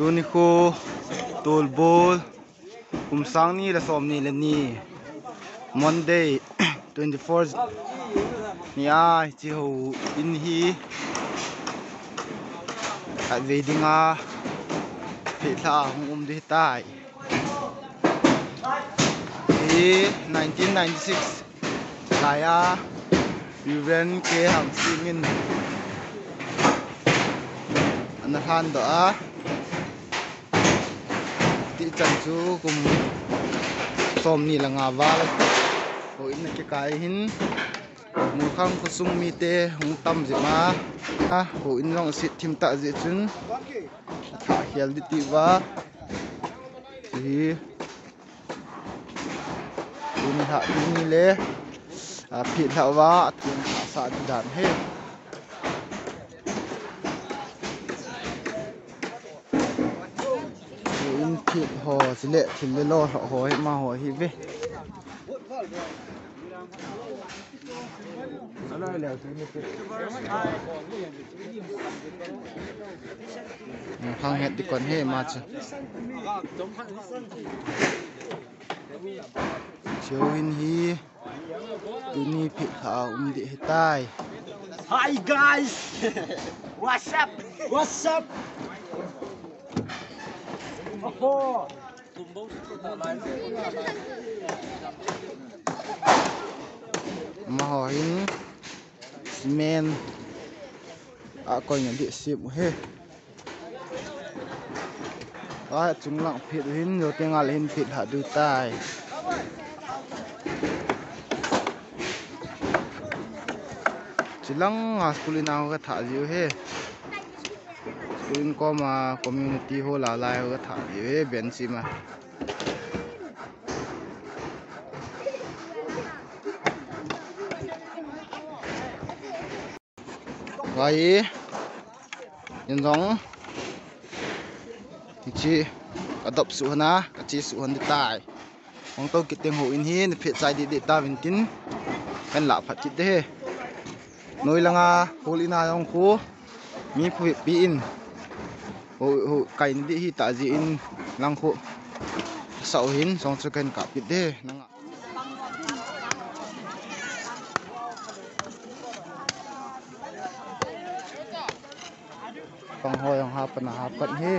ตัวนี้คูตูลบูลคุมสังนี่และสมนี่และนี่ Monday 24 นี่จีหูอินฮีอัดเวดิงาเพลาหงดีใต้ที่1996 ลายวิเวนเกหังซิมินอันนั้นดอที่จันจูกุมสมนี่ละงาวาลโอ้ยนักกายหินมูข้างกุสุงมีเตหงตั้มจิมาโอ้ยน้องสิทิมตาจิจุนถ่ายเฮลดิติวาที่คุณถ่ายนี่เลยผิดแล้วว่าคุณสาธิตด่านให้คุณผิดห่อสิเละถิ่นเลยโลห่อให้มาห่อฮิเวอะไรแล้วที่นี่เป็นข้างเห็ดดีกว่าให้มาจ้ะเชียวหินฮีตัวนี้ผิดข่าวดีให้ตาย Hi guys what's up what's up โอ้โหมาหอยซีเมนต์ก็อย่างที่สิบเฮ้ว่าจุงหลังผิดหินโยเตียงอะไรหินผิดหาดูใต้จิลังสกุลินาเขาก็ถ่ายอยู่เฮ้สกุลินก็มาคอมมูนิตี้โฮลาไลเขาก็ถ่ายอยู่เฮ้เบนซิมาไว้ยันสองที่ชีกระดบสุหนะกระชีสุหันที่ตายของโตกิดเตียงหูอินฮีนเพจใจดีๆตาวินกินเป็นหลับผัดจิตเด้หน่วยละงาโฮลินาของคูมีผู้ปีอินโอ้ไก่นี่ที่ตาจีอินลังคูเสาหินสองสกันกับปิดเด้นังต้องหอยของหาปัญหาปัญหา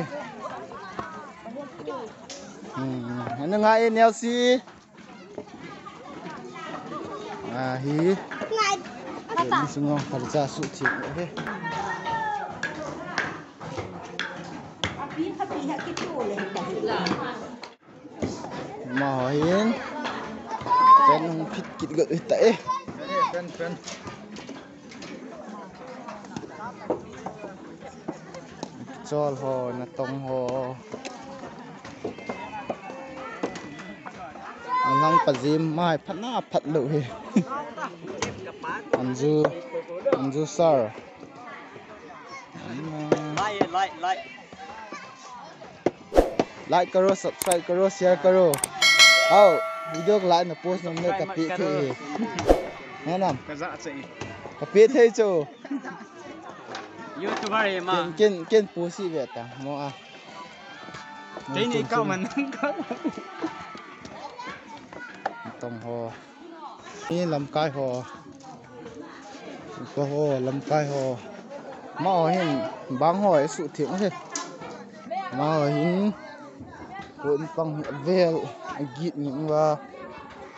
อันนั้นไงเนลซีฮีมีสงฆ์ขจาสุจิโอเคมาเห็นเป็นผิดกิจกรรมแต่เป็นจอลหอนะตรงหอนังปัจจิมไม่พัดหน้าพัดเลยอันจูซาร์ไลค์กระโดด subscribe กระโดด share กระโดดเอาวิดีโอไลค์นะโพสต์น้ำเนื้อกะปิเทแนะนำกะปิเทโจยูทูบเบอร์มากินปูซีเวตาโมอาที่นี่ก็มันต้องหอนี่ลำกายหอก็หอลำกายหอมาเห็นบางหอยสุดเถียงเลยมาเห็นคนฟังเวลกีดนิ่งว่า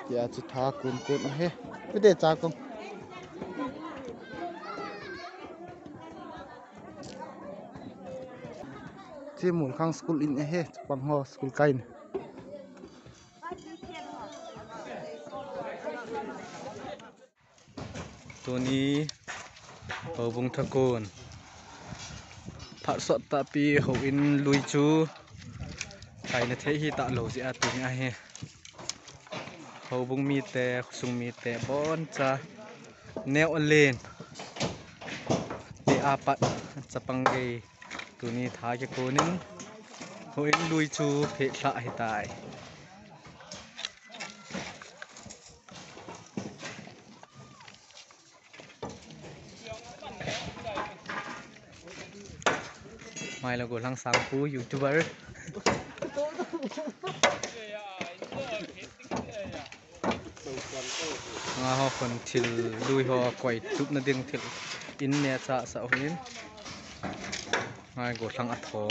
อยากจะทากุนเฮ้ไม่ได้จากงที่หมุนข้างสกุลอินเฮ้ฟังหอสกุลไกน์ตัวนี้วงตะโกนผัดสดตะปีหกอินลุยจูไก่ในเทฮีตะโหลสิอาตุงไอเฮเขาวงมีแต่สุงมีแต่บอนจะแนวเลนเดอาปัดจะปังเกตัวนี้ท้ายจะโกนึงหกอินลุยจูเพะละให้ตาย mai là của lăng sáng phú youtuber họ phần thil đuôi họ quay tụt nó điên thil in nè cha sao hin mai của lăng ắt thong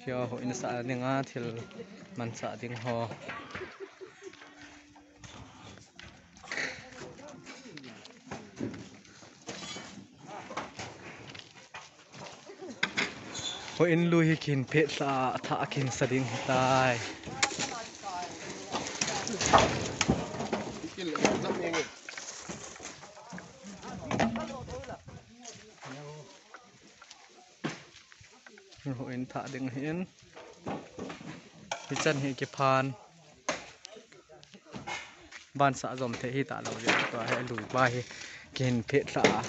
cho hội nó xã tiếng á thì mình xã tiếng họ hội in lui kinh phết xã thả kinh xã tiếng tai hội in thả tiếng hiến thì chân hi cái pan ban xã dòng thế hi tạ lâu rồi và hay lùi bay kinh phết xã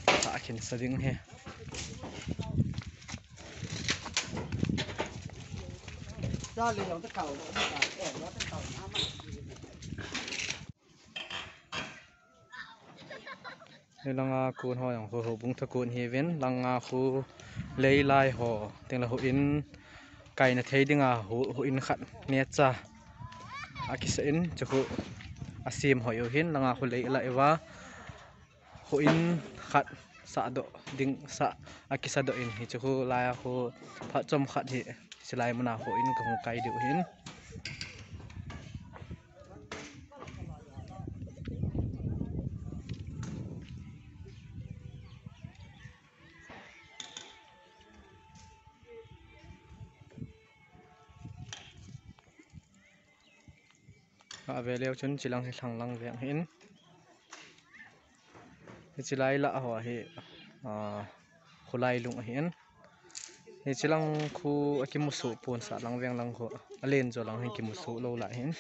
thả kinh xã tiếng he ra liền lòng tất cầu nó cả nó tất cầu đây là cuốn hoaของhồ bung thắc cuốn hi ven lăng khu lấy lai hồ tiếng là hồ in cái này thấy đi hồ in khát nè cha akisain cho hồ asim hỏi hin lăng khu lấy lại và hồ in khát sa độ ding sa akisa do in hi cho hồ lai hồ phát trong khát hi selai mana hồ in có cái điều hin về leo chân chỉ lăng thằng lăng vẹn hin chỉ lai lạ hoa hi khu lai lung hin chỉ lăng khu akimusu pon sa lăng vẹn lăng ho alen cho lăng akimusu lâu lại hin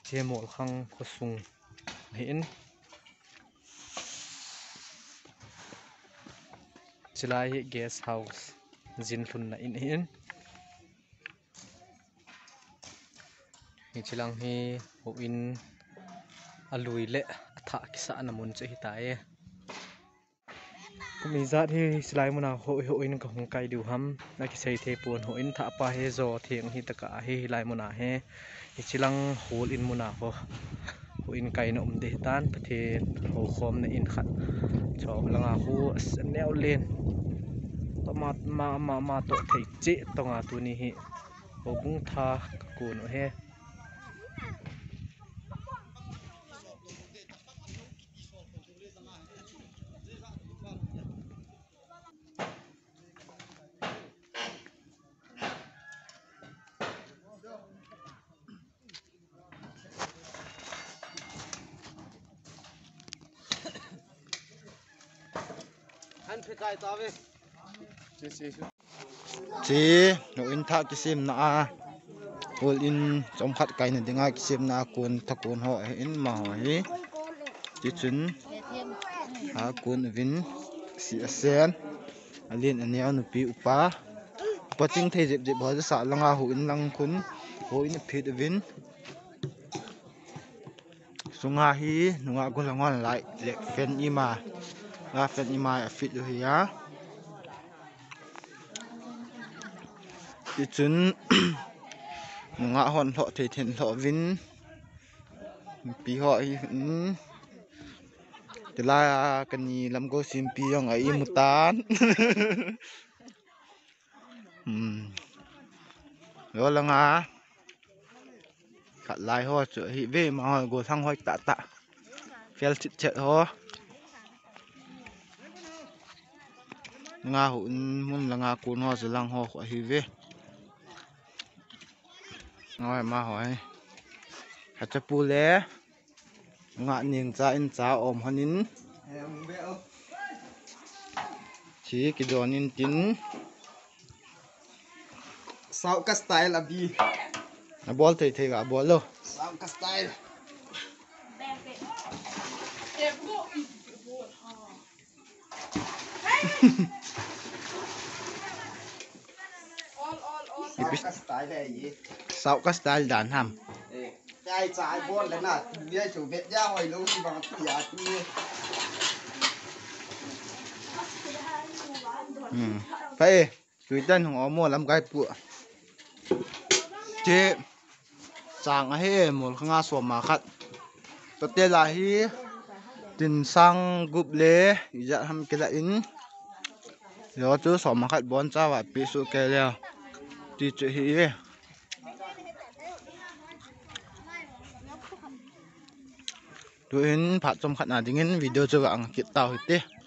chỉ một khang khu sung hin chỉ lai hi guest house zin thun na in hin chỉ lăng hi ho in alui le tha kisa namun che hitai mi zat hi slai muna ho in ka hong kai du ham na ki sei the pon ho in tha pa he zo theng hi taka hi lai muna he chilang hol in muna ho in kai na de tan pathe ho khom na in khat chaw langa hu neu len to ma to thei che tonga tu ni hi ho bung tha ku no he anh phải cài tao về chỉ nội in thác cái sim na hol in trong khát cái này tiếng ai cái sim na cuốn thắc cuốn họ in mà hỏi chỉ chun cuốn vin si sen alien anh em nụ pi upa upa chính thấy dẹp dẹp bỏ ra sạ lăng hồ in lăng cuốn hồ in phi vin sunga hi nunga ko langon lại lek fen ima la fen ima fit lu hiya chỉ chun nunga hon thọ thầy thiện thọ vin pi họ hi thì là cái gì làm cô sim pi ông ấy một tán rồi là ngà khát lại ho chữa hi về mà hỏi cô thằng hỏi tạ phèn chít chẹt ho ngà hụn muốn là ngà cuốn ho rồi lăng ho khỏi hi về nói mà hỏi hạt chả pu lé ngạ niềng cha in cha ôm hanin chỉ cái đồ in tin sao cái style abi à ball thầy thầy cả ball luôn sao cái style cái style này gì sau các style đàn hàm cái trái buôn đấy nè bia chủ Việt ra hồi lúc bằng tiền đi phải tùy tênของmua làm cái bữa chế sang hay một khang số mà khát tất nhiên là hi tin sang group lệ giờ ham cái là in rồi chú số mà khát bốn cha và bị số cái leo đi chơi hi tụi hình phát trong khát nào tiếng video cho bạn kịp tàu hết